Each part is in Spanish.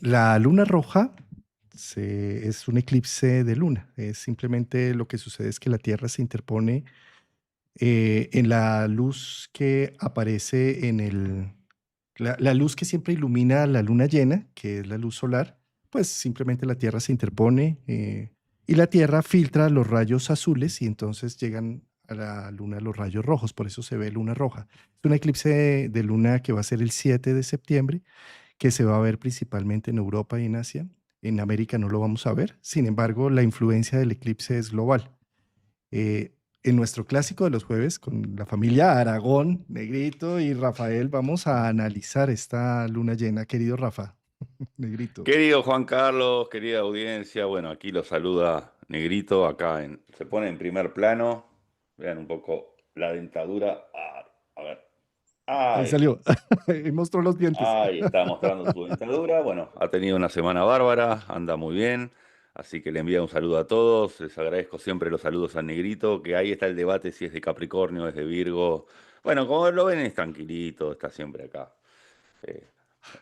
La luna roja es un eclipse de luna. Es simplemente lo que sucede es que la Tierra se interpone en la luz que aparece la luz que siempre ilumina la luna llena, que es la luz solar, pues simplemente la Tierra se interpone y la Tierra filtra los rayos azules y entonces llegan a la luna los rayos rojos, por eso se ve luna roja. Es un eclipse de luna que va a ser el 7 de septiembre, que se va a ver principalmente en Europa y en Asia. En América no lo vamos a ver, sin embargo, la influencia del eclipse es global. En nuestro clásico de los jueves, con la familia Aragón, Negrito y Rafael, vamos a analizar esta luna llena, querido Rafa, Negrito. Querido Juan Carlos, querida audiencia, bueno, aquí lo saluda Negrito, se pone en primer plano. Vean un poco la dentadura. A ver, Ahí ahí, salió, ahí mostró los dientes. ahí está mostrando su dentadura. Bueno, ha tenido una semana bárbara, anda muy bien, así que le envío un saludo a todos. Les agradezco siempre los saludos al Negrito, que ahí está el debate si es de Capricornio, es de Virgo. Bueno, como lo ven, es tranquilito, está siempre acá, eh,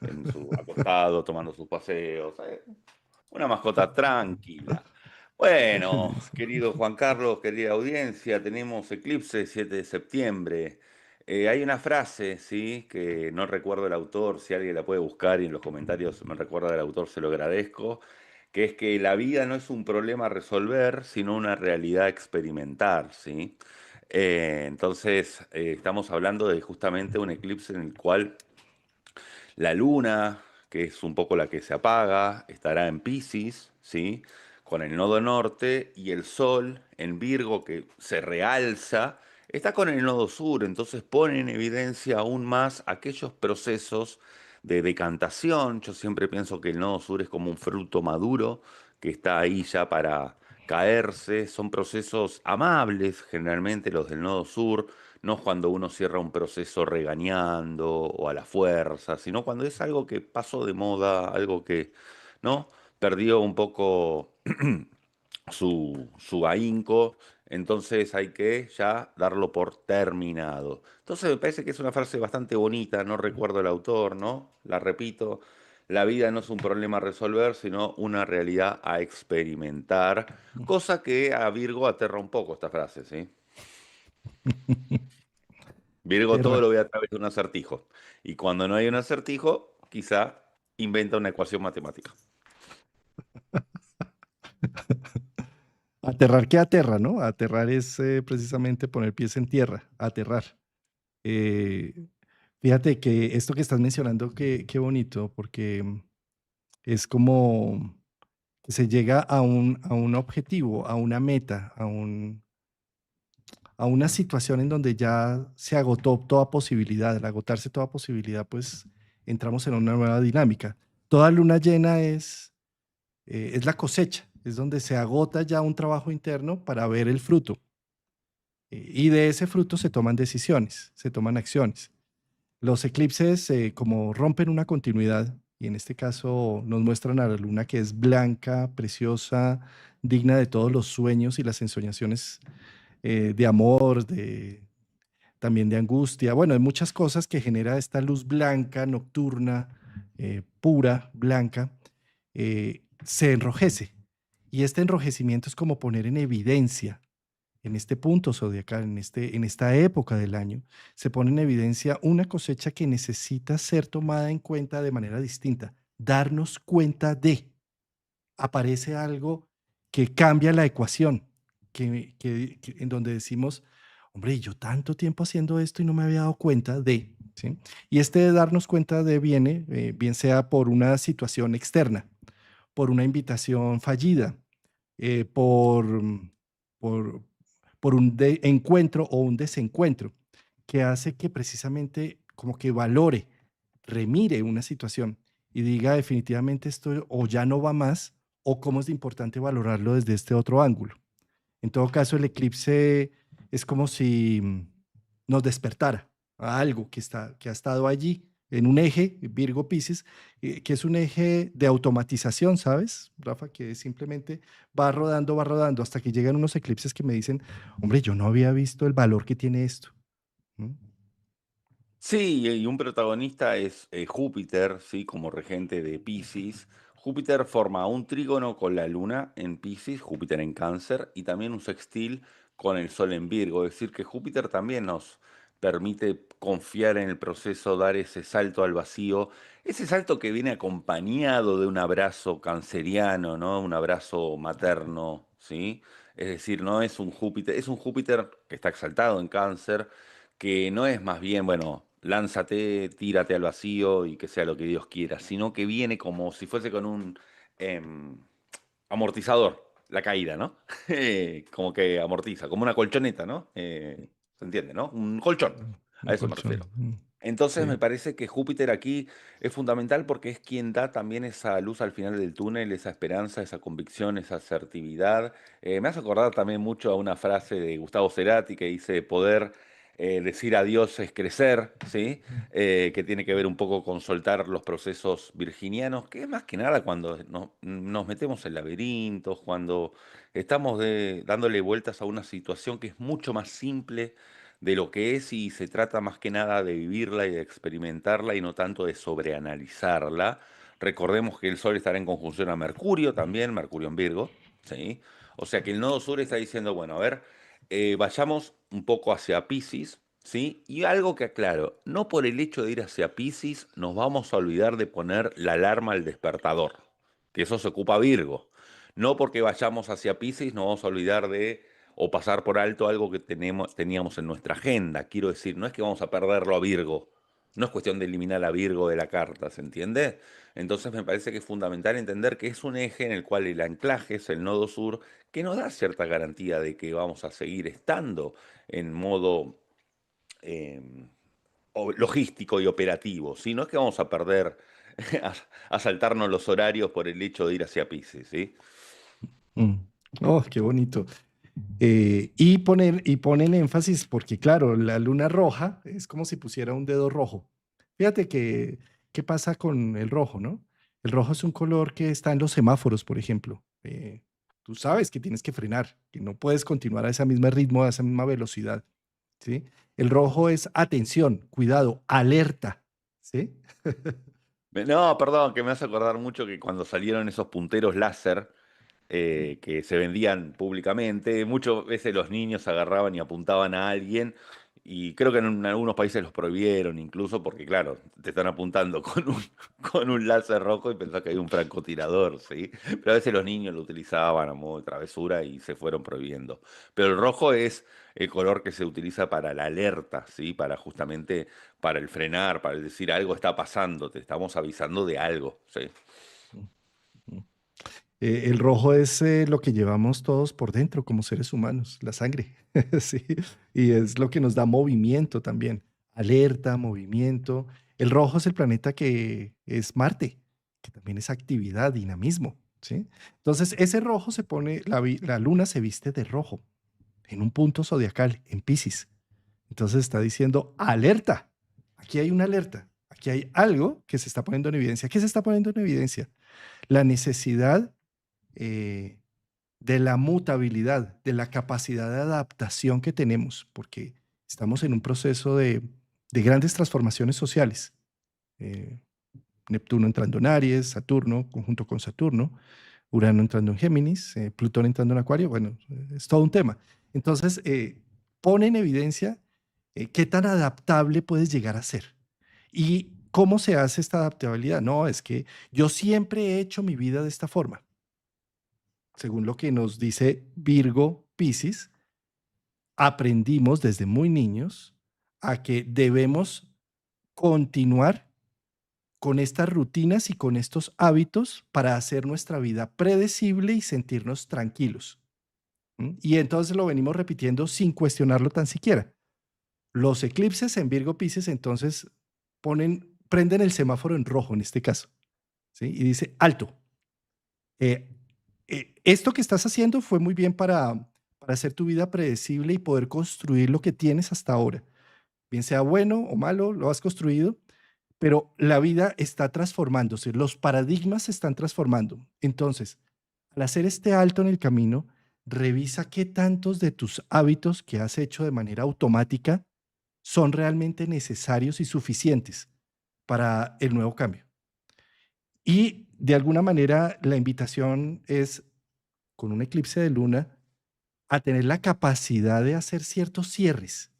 en su acostado, tomando sus paseos. Una mascota tranquila. Bueno, Listo. querido Juan Carlos, querida audiencia, tenemos eclipse 7 de septiembre. Hay una frase, ¿sí? Que no recuerdo el autor, si alguien la puede buscar y en los comentarios me recuerda del autor, se lo agradezco, que es que la vida no es un problema a resolver, sino una realidad a experimentar, ¿sí? Entonces, estamos hablando de justamente un eclipse en el cual la luna, que es un poco la que se apaga, estará en Piscis, ¿sí? Con el nodo norte, y el Sol en Virgo, que se realza, está con el nodo sur, entonces pone en evidencia aún más aquellos procesos de decantación. Yo siempre pienso que el nodo sur es como un fruto maduro que está ahí ya para caerse. Son procesos amables, generalmente los del nodo sur, no cuando uno cierra un proceso regañando o a la fuerza, sino cuando es algo que pasó de moda, algo que, ¿no? Perdió un poco su ahínco, entonces hay que ya darlo por terminado. Entonces me parece que es una frase bastante bonita, no recuerdo el autor, ¿no? La repito, la vida no es un problema a resolver, sino una realidad a experimentar, cosa que a Virgo aterra un poco esta frase, ¿sí? Virgo todo Tierra. lo ve a través de un acertijo. Y cuando no hay un acertijo, quizá inventa una ecuación matemática. Aterrar que aterra, ¿no? Aterrar es precisamente poner pies en tierra, aterrar. Eh, Fíjate que esto que estás mencionando, qué bonito, porque es como que se llega a un objetivo, a una meta, a una situación en donde ya se agotó toda posibilidad. Al agotarse toda posibilidad, pues entramos en una nueva dinámica. Toda luna llena es la cosecha, es donde se agota ya un trabajo interno para ver el fruto. Y de ese fruto se toman decisiones, se toman acciones. Los eclipses, como rompen una continuidad, y en este caso nos muestran a la luna que es blanca, preciosa, digna de todos los sueños y las ensoñaciones de amor, también de angustia, bueno, de muchas cosas que genera esta luz blanca, nocturna, pura, blanca, se enrojece. Y este enrojecimiento es como poner en evidencia en este punto zodiacal, en esta época del año, se pone en evidencia una cosecha que necesita ser tomada en cuenta de manera distinta. Darnos cuenta aparece algo que cambia la ecuación, en donde decimos, hombre, yo tanto tiempo haciendo esto y no me había dado cuenta ¿sí? Y este de darnos cuenta viene, bien sea por una situación externa, por una invitación fallida, por, por un encuentro o un desencuentro, que hace que precisamente como que valore, remire una situación y diga definitivamente esto o ya no va más o cómo es de importante valorarlo desde este otro ángulo. En todo caso, el eclipse es como si nos despertara a algo que ha estado allí en un eje, Virgo Piscis, que es un eje de automatización, ¿sabes, Rafa? Que simplemente va rodando, hasta que llegan unos eclipses que me dicen, hombre, yo no había visto el valor que tiene esto. ¿Mm? Sí, y un protagonista es Júpiter, ¿sí? Como regente de Piscis. Júpiter forma un trígono con la Luna en Piscis, Júpiter en Cáncer, y también un sextil con el Sol en Virgo. Es decir, que Júpiter también nos permite confiar en el proceso, dar ese salto al vacío, ese salto que viene acompañado de un abrazo canceriano, ¿no? Un abrazo materno, ¿sí? Es decir, no es un Júpiter que está exaltado en Cáncer, que no es más bien, bueno, lánzate, tírate al vacío y que sea lo que Dios quiera, sino que viene como si fuese con un em, amortizador, la caída, ¿no? Como que amortiza, como una colchoneta, ¿no? ¿Se entiende, no? Un colchón, a Un eso me colchón. refiero. Entonces me Sí. parece que Júpiter aquí es fundamental porque es quien da también esa luz al final del túnel, esa esperanza, esa convicción, esa asertividad. Me hace acordar también mucho a una frase de Gustavo Cerati que dice, poder decir adiós es crecer, ¿sí? Que tiene que ver un poco con soltar los procesos virginianos, que es más que nada cuando nos metemos en laberintos, cuando estamos dándole vueltas a una situación que es mucho más simple de lo que es y se trata más que nada de vivirla y de experimentarla y no tanto de sobreanalizarla. Recordemos que el Sol estará en conjunción a Mercurio también, Mercurio en Virgo, ¿sí? O sea que el nodo sur está diciendo, bueno, a ver, vayamos un poco hacia Pisces, ¿sí? Y algo que aclaro, no por el hecho de ir hacia Pisces nos vamos a olvidar de poner la alarma al despertador, que eso se ocupa Virgo. No porque vayamos hacia Pisces nos vamos a olvidar de o pasar por alto algo que teníamos en nuestra agenda. Quiero decir, no es que vamos a perderlo a Virgo, no es cuestión de eliminar a Virgo de la carta, ¿se entiende? Entonces me parece que es fundamental entender que es un eje en el cual el anclaje es el nodo sur, que nos da cierta garantía de que vamos a seguir estando en modo eh, logístico y operativo, ¿sí? No es que vamos a perder, a, a saltarnos los horarios por el hecho de ir hacia Pisces, ¿sí? Mm. Oh, qué bonito. Y ponen énfasis porque, claro, la luna roja es como si pusiera un dedo rojo. Fíjate que, ¿qué pasa con el rojo, no? El rojo es un color que está en los semáforos, por ejemplo. Tú sabes que tienes que frenar, que no puedes continuar a ese mismo ritmo, a esa misma velocidad, ¿sí? El rojo es atención, cuidado, alerta, ¿sí? No, perdón, que me hace acordar mucho que cuando salieron esos punteros láser, que se vendían públicamente. Muchas veces los niños agarraban y apuntaban a alguien y creo que en algunos países los prohibieron incluso porque, claro, te están apuntando con un láser rojo y pensás que hay un francotirador, ¿sí? Pero a veces los niños lo utilizaban a modo de travesura y se fueron prohibiendo. Pero el rojo es el color que se utiliza para la alerta, ¿sí? Para justamente, para el frenar, para el decir algo está pasando, te estamos avisando de algo, ¿sí? El rojo es lo que llevamos todos por dentro como seres humanos, la sangre, sí, y es lo que nos da movimiento también, alerta, movimiento. El rojo es el planeta que es Marte, que también es actividad, dinamismo, ¿sí? Entonces, ese rojo se pone, la luna se viste de rojo en un punto zodiacal, en Piscis. Entonces está diciendo, alerta, aquí hay una alerta, aquí hay algo que se está poniendo en evidencia. ¿Qué se está poniendo en evidencia? La necesidad eh, de la mutabilidad, de la capacidad de adaptación que tenemos, porque estamos en un proceso de grandes transformaciones sociales. Eh, Neptuno entrando en Aries, Saturno, conjunto con Saturno, Urano entrando en Géminis, Plutón entrando en Acuario, bueno, es todo un tema. Entonces, pone en evidencia qué tan adaptable puedes llegar a ser. ¿Y cómo se hace esta adaptabilidad? No, es que yo siempre he hecho mi vida de esta forma según lo que nos dice Virgo Piscis, aprendimos desde muy niños a que debemos continuar con estas rutinas y con estos hábitos para hacer nuestra vida predecible y sentirnos tranquilos. ¿M? Y entonces lo venimos repitiendo sin cuestionarlo tan siquiera. Los eclipses en Virgo Piscis entonces prenden el semáforo en rojo en este caso, ¿sí? Y dice, alto, eh, esto que estás haciendo fue muy bien para hacer tu vida predecible y poder construir lo que tienes hasta ahora. Bien sea bueno o malo, lo has construido, pero la vida está transformándose, los paradigmas se están transformando. Entonces, al hacer este alto en el camino, revisa qué tantos de tus hábitos que has hecho de manera automática son realmente necesarios y suficientes para el nuevo cambio. Y de alguna manera la invitación es, con un eclipse de luna, a tener la capacidad de hacer ciertos cierres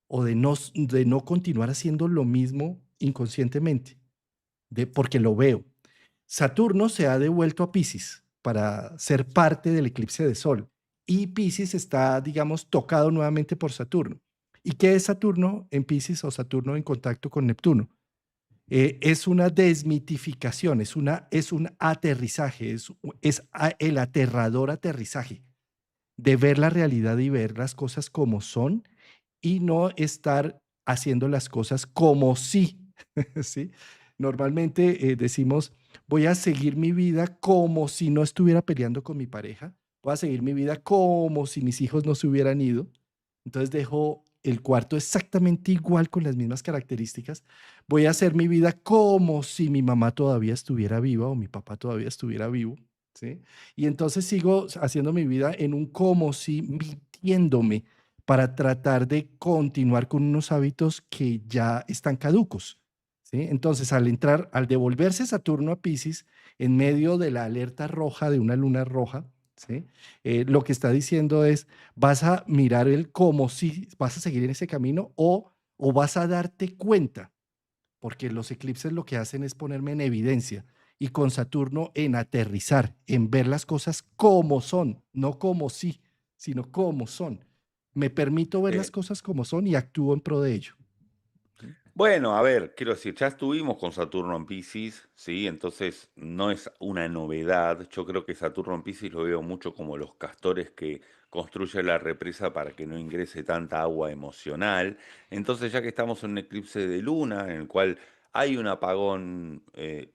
o de no continuar haciendo lo mismo inconscientemente, porque lo veo. Saturno se ha devuelto a Piscis para ser parte del eclipse de Sol y Piscis está, digamos, tocado nuevamente por Saturno. ¿Y qué es Saturno en Piscis o Saturno en contacto con Neptuno? Es una desmitificación, es un aterrizaje, el aterrador aterrizaje de ver la realidad y ver las cosas como son y no estar haciendo las cosas como si, ¿sí? Normalmente decimos, voy a seguir mi vida como si no estuviera peleando con mi pareja, voy a seguir mi vida como si mis hijos no se hubieran ido, entonces dejo el cuarto exactamente igual con las mismas características, voy a hacer mi vida como si mi mamá todavía estuviera viva o mi papá todavía estuviera vivo, ¿sí? Y entonces sigo haciendo mi vida en un como si, mintiéndome para tratar de continuar con unos hábitos que ya están caducos, ¿sí? Entonces, al devolverse Saturno a Piscis, en medio de la alerta roja de una luna roja, ¿sí? Lo que está diciendo es, vas a mirar el como si vas a seguir en ese camino o vas a darte cuenta porque los eclipses lo que hacen es ponerme en evidencia y con Saturno en aterrizar, en ver las cosas como son, no como sí, sino como son. Me permito ver las Eh, cosas como son y actúo en pro de ello. Bueno, a ver, quiero decir, ya estuvimos con Saturno en Piscis, ¿sí? Entonces no es una novedad. Yo creo que Saturno en Piscis lo veo mucho como los castores que construyen la represa para que no ingrese tanta agua emocional. Entonces, ya que estamos en un eclipse de luna, en el cual hay un apagón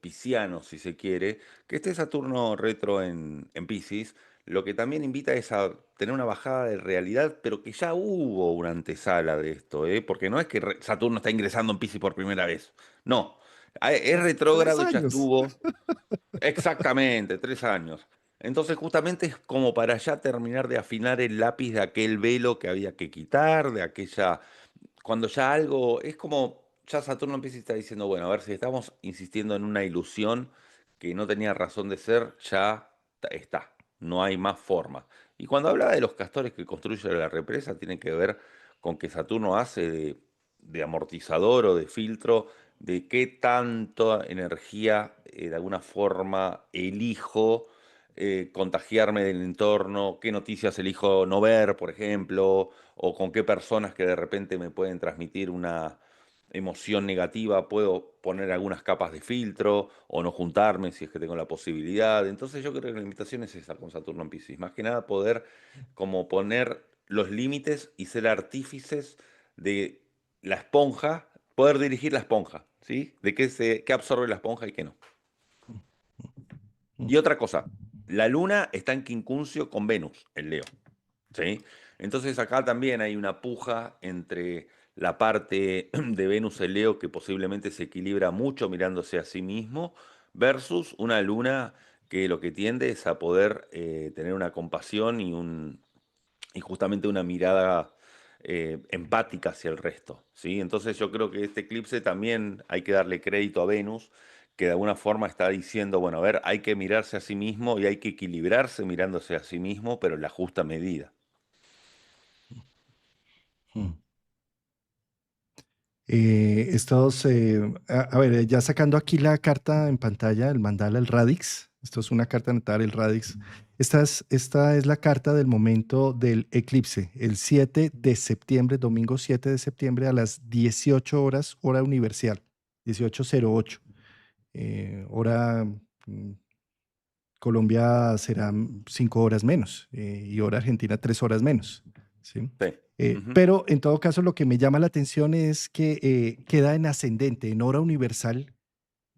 pisciano, si se quiere, que esté Saturno retro en Piscis, lo que también invita es a tener una bajada de realidad, pero que ya hubo una antesala de esto, ¿eh? Porque no es que Saturno está ingresando en Piscis por primera vez. No, es Tres retrógrado y ya años. estuvo exactamente 3 años. Entonces justamente es como para ya terminar de afinar el lápiz de aquel velo que había que quitar, de aquella cuando ya algo, es como, ya Saturno empieza y está diciendo, bueno, a ver si estamos insistiendo en una ilusión que no tenía razón de ser, ya está, no hay más forma. Y cuando hablaba de los castores que construyen la represa, tiene que ver con que Saturno hace de amortizador o de filtro, de qué tanta energía de alguna forma elijo contagiarme del entorno, qué noticias elijo no ver, por ejemplo, o con qué personas que de repente me pueden transmitir una emoción negativa puedo poner algunas capas de filtro o no juntarme si es que tengo la posibilidad. Entonces yo creo que la invitación es esa con Saturno en Piscis, más que nada poder como poner los límites y ser artífices de la esponja, poder dirigir la esponja, ¿sí? De qué absorbe la esponja y qué no. Y otra cosa, la luna está en quincuncio con Venus, en Leo. ¿Sí? Entonces acá también hay una puja entre la parte de Venus en Leo que posiblemente se equilibra mucho mirándose a sí mismo versus una luna que lo que tiende es a poder tener una compasión y justamente una mirada empática hacia el resto, ¿sí? Entonces yo creo que este eclipse también hay que darle crédito a Venus, que de alguna forma está diciendo, bueno, a ver, hay que mirarse a sí mismo y hay que equilibrarse mirándose a sí mismo, pero en la justa medida. Mm. A ver, ya sacando aquí la carta en pantalla, el mandala, el radix. Esto es una carta natal, el radix. Esta es la carta del momento del eclipse, el 7 de septiembre, domingo 7 de septiembre a las 18 horas, hora universal, 18:08. Hora Colombia será 5 horas menos y hora Argentina 3 horas menos. ¿Sí? Sí. Ujú. Pero en todo caso lo que me llama la atención es que queda en ascendente, en hora universal En Piscis.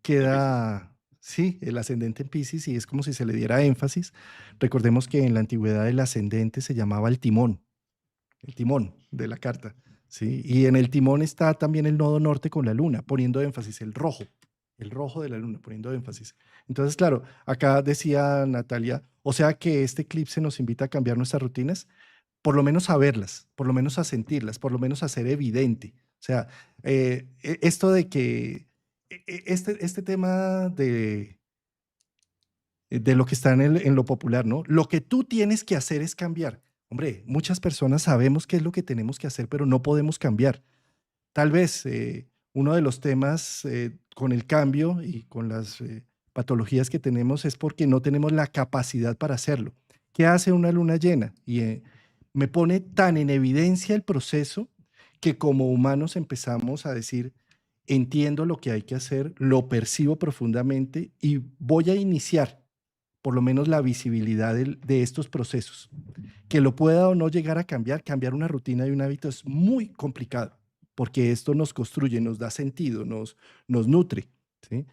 queda, sí, el ascendente en Piscis y es como si se le diera énfasis. Recordemos que en la antigüedad el ascendente se llamaba el timón de la carta, ¿sí? Y en el timón está también el nodo norte con la luna, poniendo énfasis, el rojo de la luna, poniendo énfasis. Entonces, claro, acá decía Natalia, o sea que este eclipse nos invita a cambiar nuestras rutinas, por lo menos a verlas, por lo menos a sentirlas, por lo menos a ser evidente. O sea, esto de que este tema de lo que está en lo popular, ¿no? Lo que tú tienes que hacer es cambiar. Hombre, muchas personas sabemos qué es lo que tenemos que hacer, pero no podemos cambiar. Tal vez uno de los temas con el cambio y con las patologías que tenemos es porque no tenemos la capacidad para hacerlo. ¿Qué hace una luna llena? Y me pone tan en evidencia el proceso que como humanos empezamos a decir, entiendo lo que hay que hacer, lo percibo profundamente y voy a iniciar por lo menos la visibilidad de estos procesos. Que lo pueda o no llegar a cambiar, cambiar una rutina y un hábito es muy complicado, porque esto nos construye, nos da sentido, nos nutre, ¿sí?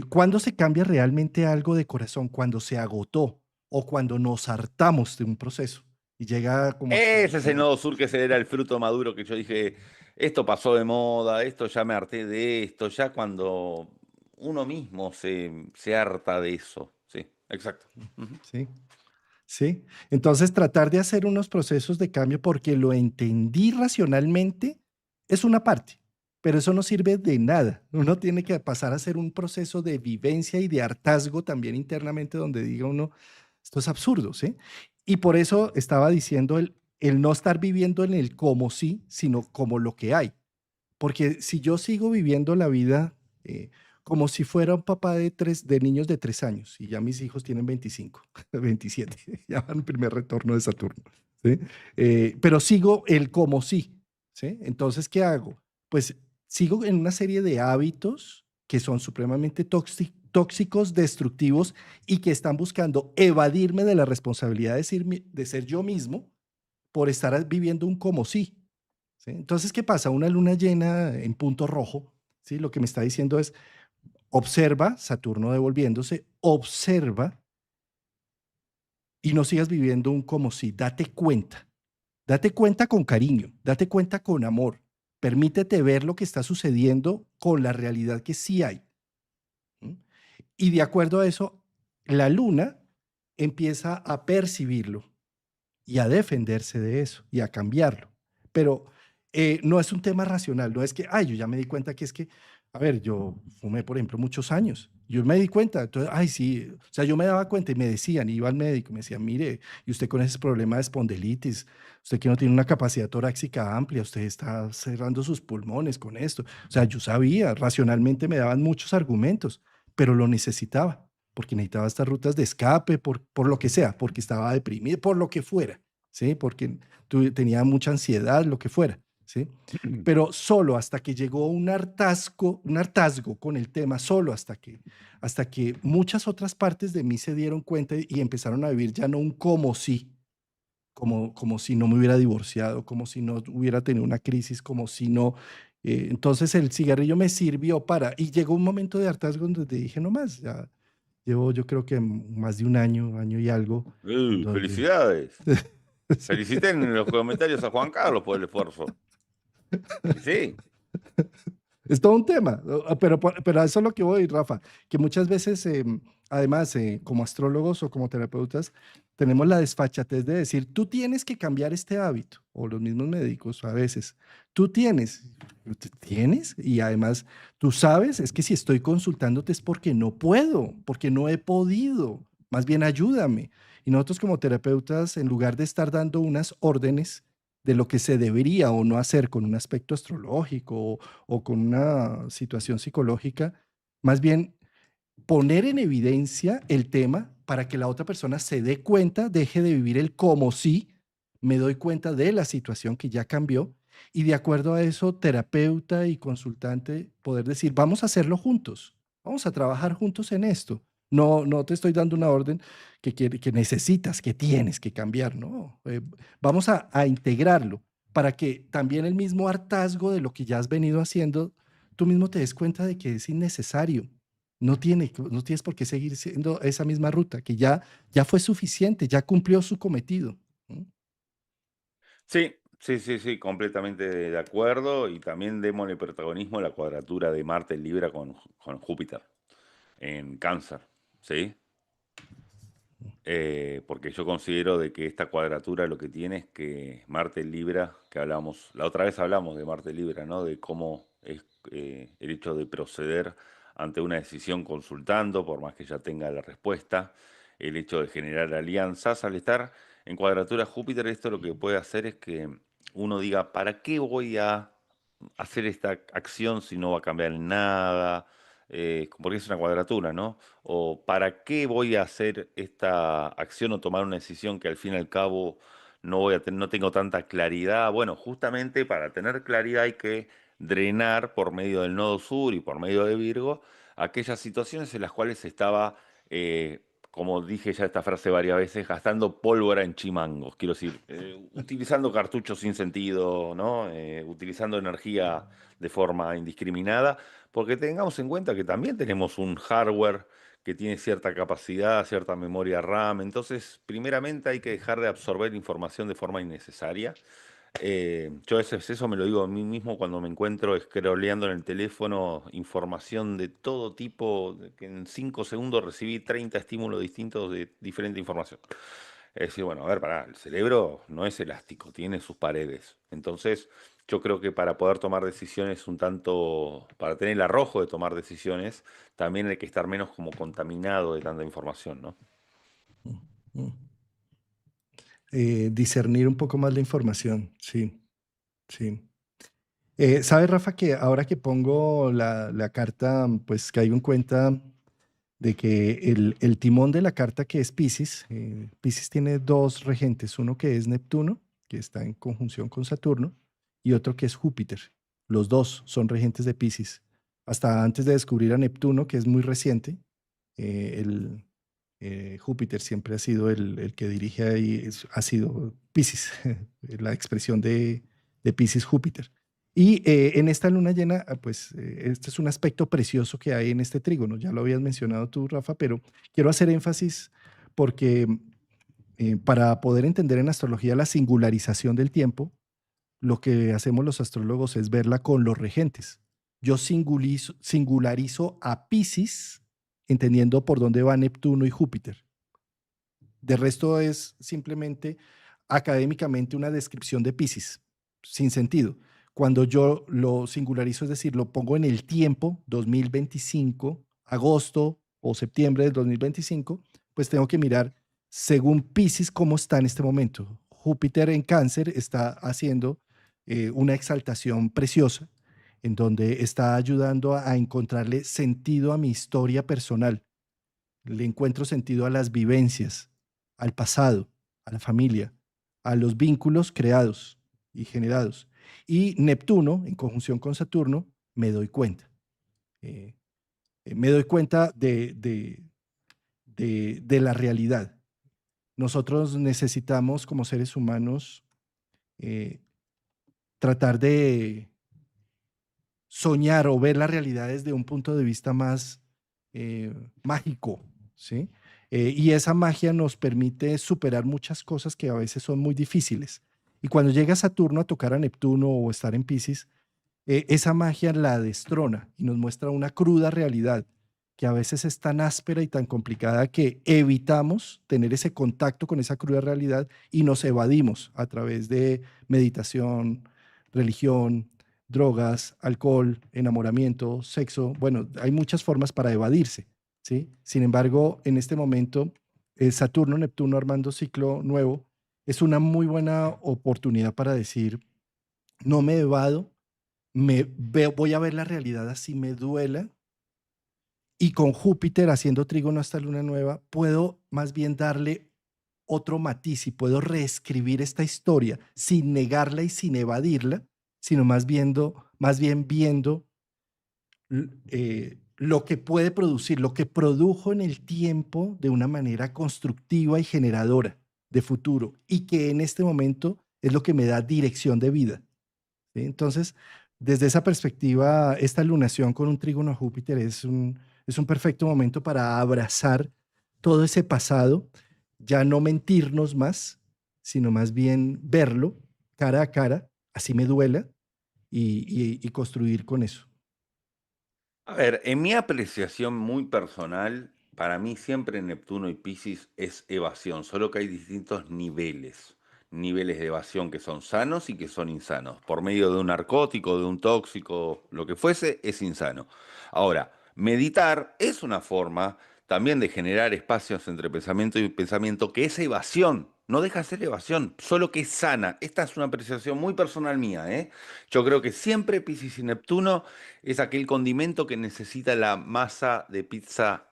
¿Cuándo se cambia realmente algo de corazón? Cuando se agotó o cuando nos hartamos de un proceso y llega como hasta Ese es el nodo sur, que ese era el fruto maduro que yo dije, esto pasó de moda, esto ya me harté de esto, ya cuando uno mismo se harta de eso. Sí, exacto. Ujú. ¿sí? ¿Sí? Entonces, tratar de hacer unos procesos de cambio porque lo entendí racionalmente es una parte, pero eso no sirve de nada. Uno tiene que pasar a hacer un proceso de vivencia y de hartazgo también internamente donde diga uno, esto es absurdo, ¿sí? Y por eso estaba diciendo el no estar viviendo en el como sí, sino como lo que hay. Porque si yo sigo viviendo la vida como si fuera un papá de niños de 3 años, y ya mis hijos tienen 25, 27, ya van el primer retorno de Saturno, ¿sí? Pero sigo el como sí, ¿sí? Entonces, ¿qué hago? Pues sigo en una serie de hábitos que son supremamente tóxicos, destructivos y que están buscando evadirme de la responsabilidad de ser yo mismo por estar viviendo un como sí. ¿Sí? Entonces, ¿qué pasa? Una luna llena en punto rojo, ¿sí? Lo que me está diciendo es, observa, Saturno devolviéndose, observa y no sigas viviendo un como si, date cuenta con cariño, date cuenta con amor, permítete ver lo que está sucediendo con la realidad que sí hay. ¿M? Y de acuerdo a eso, la luna empieza a percibirlo y a defenderse de eso y a cambiarlo. Pero no es un tema racional, no es que, ay, yo ya me di cuenta que es que, a ver, yo fumé, por ejemplo, muchos años. Yo me di cuenta, entonces, ay, sí, o sea, yo me daba cuenta y me decían, iba al médico, me decían, mire, y usted con ese problema de espondilitis, usted que no tiene una capacidad torácica amplia, usted está cerrando sus pulmones con esto. O sea, yo sabía, racionalmente me daban muchos argumentos, pero lo necesitaba porque necesitaba estas rutas de escape, por lo que sea, porque estaba deprimido, por lo que fuera, ¿sí? Porque tenía mucha ansiedad, lo que fuera, ¿sí? Pero solo hasta que llegó un hartazgo con el tema, solo hasta que muchas otras partes de mí se dieron cuenta y empezaron a vivir ya no un como si, como si no me hubiera divorciado, como si no hubiera tenido una crisis, como si no. Entonces el cigarrillo me sirvió y llegó un momento de hartazgo donde dije, no más, ya llevo yo creo que más de un año, año y algo, donde... Felicidades. Sí. Feliciten en los comentarios a Juan Carlos por el esfuerzo. Y sí. Es todo un tema, pero a eso es lo que voy, Rafa, que muchas veces, además, como astrólogos o como terapeutas, tenemos la desfachatez de decir, tú tienes que cambiar este hábito, o los mismos médicos a veces, ¿tú tienes? Y además, tú sabes, es que si estoy consultándote es porque no puedo, porque no he podido, más bien ayúdame. Y nosotros como terapeutas, en lugar de estar dando unas órdenes de lo que se debería o no hacer con un aspecto astrológico o con una situación psicológica, más bien poner en evidencia el tema para que la otra persona se dé cuenta, deje de vivir el como si, me doy cuenta de la situación que ya cambió y de acuerdo a eso, terapeuta y consultante, poder decir, vamos a hacerlo juntos, vamos a trabajar juntos en esto. No, no te estoy dando una orden que necesitas, que tienes que cambiar, no. Vamos a integrarlo para que también el mismo hartazgo de lo que ya has venido haciendo, tú mismo te des cuenta de que es innecesario. No tienes por qué seguir siendo esa misma ruta, que ya fue suficiente, ya cumplió su cometido. ¿Mm? Sí, sí, sí, sí, completamente de acuerdo. Y también démosle protagonismo a la cuadratura de Marte en Libra con Júpiter en Cáncer. ¿Sí? porque yo considero de que esta cuadratura lo que tiene es que Marte Libra, que hablamos, la otra vez hablamos de Marte Libra, ¿no? De cómo es el hecho de proceder ante una decisión consultando, por más que ya tenga la respuesta, el hecho de generar alianzas, al estar en cuadratura Júpiter, esto lo que puede hacer es que uno diga, ¿para qué voy a hacer esta acción si no va a cambiar en nada? Porque es una cuadratura, ¿no? O ¿para qué voy a hacer esta acción o tomar una decisión que al fin y al cabo no tengo tanta claridad? Bueno, justamente para tener claridad hay que drenar por medio del nodo sur y por medio de Virgo aquellas situaciones en las cuales se estaba, eh, como dije ya esta frase varias veces, gastando pólvora en chimangos. Quiero decir, utilizando cartuchos sin sentido, ¿no? Utilizando energía de forma indiscriminada, porque tengamos en cuenta que también tenemos un hardware que tiene cierta capacidad, cierta memoria RAM. Entonces, primeramente hay que dejar de absorber información de forma innecesaria. Yo eso me lo digo a mí mismo cuando me encuentro scrolleando en el teléfono información de todo tipo, que en 5 segundos recibí 30 estímulos distintos de diferente información. Es decir, bueno, a ver, pará, el cerebro no es elástico, tiene sus paredes. Entonces, yo creo que para poder tomar decisiones un tanto, para tener el arrojo de tomar decisiones, también hay que estar menos como contaminado de tanta información, ¿no? Mm. Discernir un poco más la información, sí, sí. ¿Sabes, Rafa, que ahora que pongo la carta, pues caigo en cuenta de que el timón de la carta que es Piscis, Piscis tiene dos regentes, uno que es Neptuno, que está en conjunción con Saturno, y otro que es Júpiter. Los dos son regentes de Piscis. Hasta antes de descubrir a Neptuno, que es muy reciente, Júpiter siempre ha sido el que dirige ahí, ha sido Piscis, la expresión de Piscis Júpiter. Y en esta luna llena, pues este es un aspecto precioso que hay en este trígono. Ya lo habías mencionado tú, Rafa, pero quiero hacer énfasis porque para poder entender en astrología la singularización del tiempo, lo que hacemos los astrólogos es verla con los regentes. Yo singularizo a Piscis, entendiendo por dónde va Neptuno y Júpiter. De resto es simplemente académicamente una descripción de Piscis, sin sentido. Cuando yo lo singularizo, es decir, lo pongo en el tiempo, 2025, agosto o septiembre del 2025, pues tengo que mirar según Piscis cómo está en este momento. Júpiter en Cáncer está haciendo una exaltación preciosa en donde está ayudando a encontrarle sentido a mi historia personal. Le encuentro sentido a las vivencias, al pasado, a la familia, a los vínculos creados y generados. Y Neptuno, en conjunción con Saturno, me doy cuenta. Eh, Me doy cuenta de la realidad. Nosotros necesitamos, como seres humanos, eh, tratar de soñar o ver la realidad desde un punto de vista más mágico, ¿sí? Y esa magia nos permite superar muchas cosas que a veces son muy difíciles. Y cuando llega Saturno a tocar a Neptuno o estar en Pisces, esa magia la destrona y nos muestra una cruda realidad que a veces es tan áspera y tan complicada que evitamos tener ese contacto con esa cruda realidad y nos evadimos a través de meditación, religión, drogas, alcohol, enamoramiento, sexo. Bueno, hay muchas formas para evadirse, ¿sí? Sin embargo, en este momento, Saturno, Neptuno armando ciclo nuevo es una muy buena oportunidad para decir, no me evado, voy a ver la realidad así me duela, y con Júpiter haciendo trígono a esta luna nueva, puedo más bien darle otro matiz y puedo reescribir esta historia sin negarla y sin evadirla, sino más bien viendo lo que puede producir, lo que produjo en el tiempo de una manera constructiva y generadora de futuro, y que en este momento es lo que me da dirección de vida. ¿Sí? Entonces, desde esa perspectiva, esta lunación con un trígono a Júpiter es un perfecto momento para abrazar todo ese pasado, ya no mentirnos más, sino más bien verlo cara a cara, así me duela, y construir con eso. A ver, en mi apreciación muy personal, para mí siempre Neptuno y Piscis es evasión, solo que hay distintos niveles. Niveles de evasión que son sanos y que son insanos. Por medio de un narcótico, de un tóxico, lo que fuese, es insano. Ahora, meditar es una forma también de generar espacios entre pensamiento y pensamiento, que es evasión. No deja de ser evasión, solo que es sana. Esta es una apreciación muy personal mía, ¿eh? Yo creo que siempre Piscis y Neptuno es aquel condimento que necesita la masa de pizza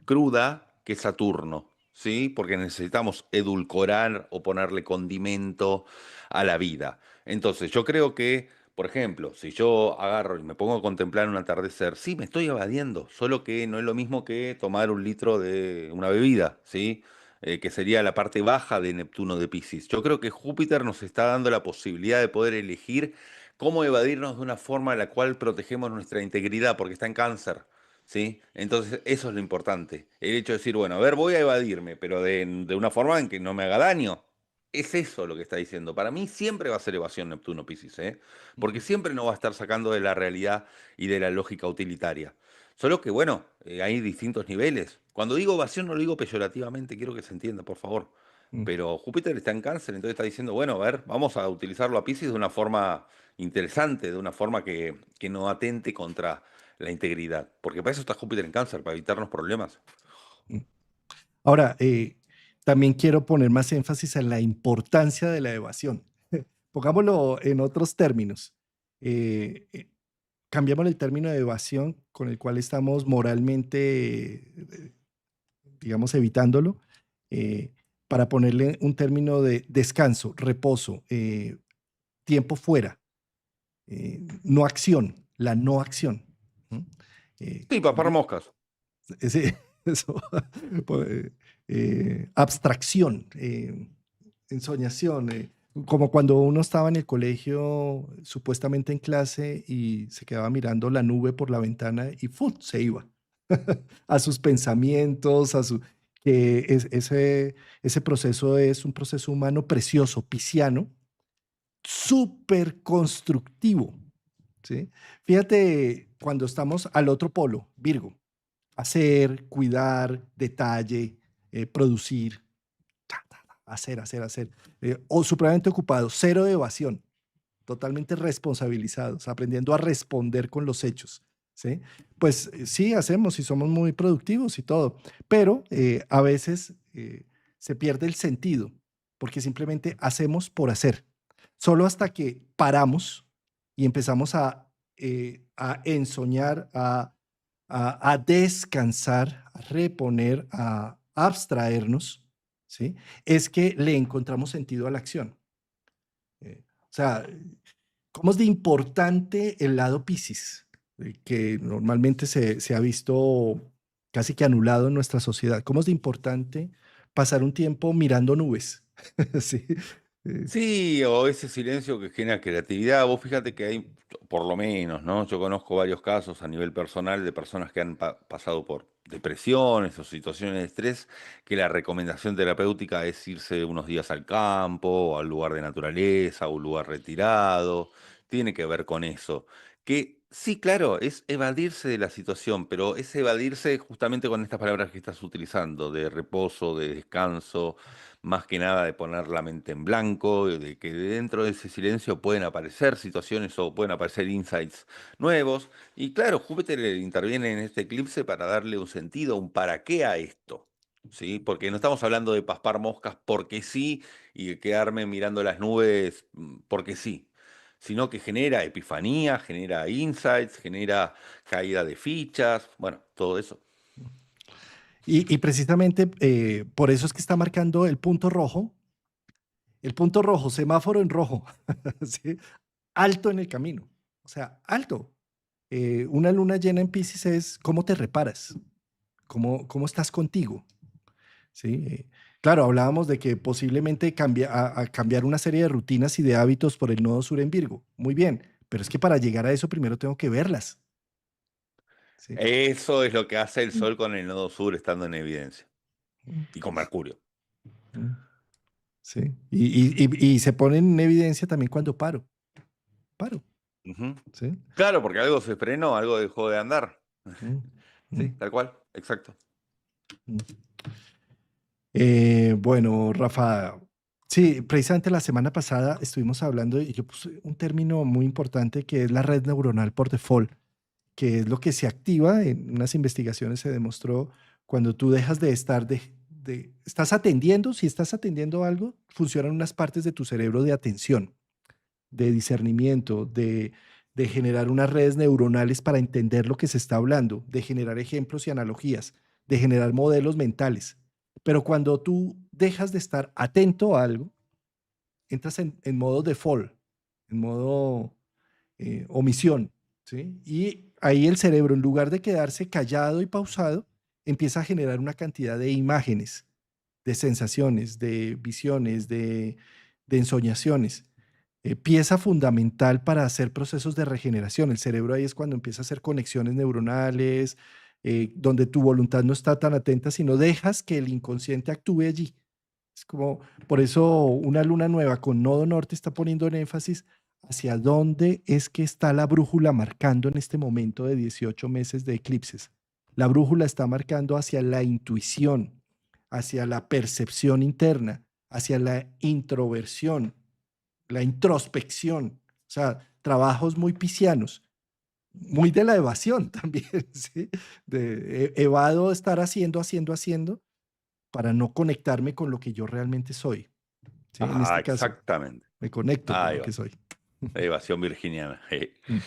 cruda que Saturno, ¿sí? Porque necesitamos edulcorar o ponerle condimento a la vida. Entonces, yo creo que, por ejemplo, si yo agarro y me pongo a contemplar un atardecer, sí, me estoy evadiendo, solo que no es lo mismo que tomar un litro de una bebida, ¿sí? Que sería la parte baja de Neptuno de Piscis. Yo creo que Júpiter nos está dando la posibilidad de poder elegir cómo evadirnos de una forma en la cual protegemos nuestra integridad, porque está en Cáncer. ¿Sí? Entonces, eso es lo importante. El hecho de decir, bueno, a ver, voy a evadirme, pero de una forma en que no me haga daño. Es eso lo que está diciendo. Para mí siempre va a ser evasión Neptuno Piscis, ¿eh? Porque siempre nos va a estar sacando de la realidad y de la lógica utilitaria. Solo que, bueno, hay distintos niveles. Cuando digo evasión no lo digo peyorativamente, quiero que se entienda, por favor. Mm, Pero Júpiter está en Cáncer, entonces está diciendo, bueno, a ver, vamos a utilizarlo a Piscis de una forma interesante, de una forma que no atente contra la integridad. Porque para eso está Júpiter en Cáncer, para evitarnos problemas. mm. Ahora, también quiero poner más énfasis en la importancia de la evasión. Pongámoslo en otros términos. Eh, eh, Cambiamos el término de evasión con el cual estamos moralmente, digamos, evitándolo, eh, para ponerle un término de descanso, reposo, tiempo fuera, no acción, la no acción. ¿No? Sí, papar moscas. Ese, eso, abstracción, ensoñación, como cuando uno estaba en el colegio, supuestamente en clase, y se quedaba mirando la nube por la ventana y ¡fut! Se iba a sus pensamientos, ese proceso es un proceso humano precioso, pisciano, súper constructivo. ¿Sí? Fíjate, cuando estamos al otro polo, Virgo, hacer, cuidar, detalle, producir, hacer, o supremamente ocupado, cero de evasión, totalmente responsabilizados, aprendiendo a responder con los hechos, ¿sí? Pues sí, hacemos y somos muy productivos y todo, pero a veces se pierde el sentido, porque simplemente hacemos por hacer, solo hasta que paramos y empezamos a ensoñar, a descansar, a reponer, a abstraernos, ¿sí? Es que le encontramos sentido a la acción. O sea, ¿cómo es de importante el lado Piscis? Que normalmente se ha visto casi que anulado en nuestra sociedad. ¿Cómo es de importante pasar un tiempo mirando nubes? Sí. eh, Sí, o ese silencio que genera creatividad. Vos fíjate que hay, por lo menos, ¿no? Yo conozco varios casos a nivel personal de personas que han pasado por depresiones o situaciones de estrés, que la recomendación terapéutica es irse unos días al campo, o al lugar de naturaleza, o un lugar retirado. Tiene que ver con eso. Que sí, claro, es evadirse de la situación, pero es evadirse justamente con estas palabras que estás utilizando, de reposo, de descanso, más que nada de poner la mente en blanco, de que dentro de ese silencio pueden aparecer situaciones o pueden aparecer insights nuevos. Y claro, Júpiter interviene en este eclipse para darle un sentido, un para qué a esto. ¿Sí? Porque no estamos hablando de paspar moscas porque sí y de quedarme mirando las nubes porque sí, sino que genera epifanía, genera insights, genera caída de fichas, bueno, todo eso. y precisamente por eso es que está marcando el punto rojo, semáforo en rojo, ¿sí? Alto en el camino, o sea, alto. Una luna llena en Pisces es cómo te reparas, cómo estás contigo. ¿Sí? Claro, hablábamos de que posiblemente a cambiar una serie de rutinas y de hábitos por el nodo sur en Virgo. Muy bien, pero es que para llegar a eso primero tengo que verlas. ¿Sí? Eso es lo que hace el Sol con el nodo sur estando en evidencia. Mm, Y con Mercurio. mm, sí. Y se pone en evidencia también cuando paro. Ujú. ¿Sí? Claro, porque algo se frenó, algo dejó de andar. Mm, Sí, mm. tal cual, exacto. Mm. Bueno, Rafa, sí, precisamente la semana pasada estuvimos hablando y yo puse un término muy importante que es la red neuronal por default, que es lo que se activa. En unas investigaciones se demostró cuando tú dejas de estar, estás atendiendo, si estás atendiendo algo, funcionan unas partes de tu cerebro de atención, de discernimiento, de generar unas redes neuronales para entender lo que se está hablando, de generar ejemplos y analogías, de generar modelos mentales. Pero cuando tú dejas de estar atento a algo, entras en modo default, en modo omisión, ¿sí? Y ahí el cerebro, en lugar de quedarse callado y pausado, empieza a generar una cantidad de imágenes, de sensaciones, de visiones, de ensoñaciones. Pieza fundamental para hacer procesos de regeneración. El cerebro ahí es cuando empieza a hacer conexiones neuronales, donde tu voluntad no está tan atenta, sino dejas que el inconsciente actúe allí. Es como, por eso una luna nueva con nodo norte está poniendo en énfasis hacia dónde es que está la brújula marcando en este momento de 18 meses de eclipses. La brújula está marcando hacia la intuición, hacia la percepción interna, hacia la introversión, la introspección. O sea, trabajos muy piscianos, muy de la evasión también, ¿sí? De evado estar haciendo para no conectarme con lo que yo realmente soy. ¿Sí? En Ah, este caso, exactamente. me conecto con Ahí lo que va. soy. Evasión virginiana. Mm.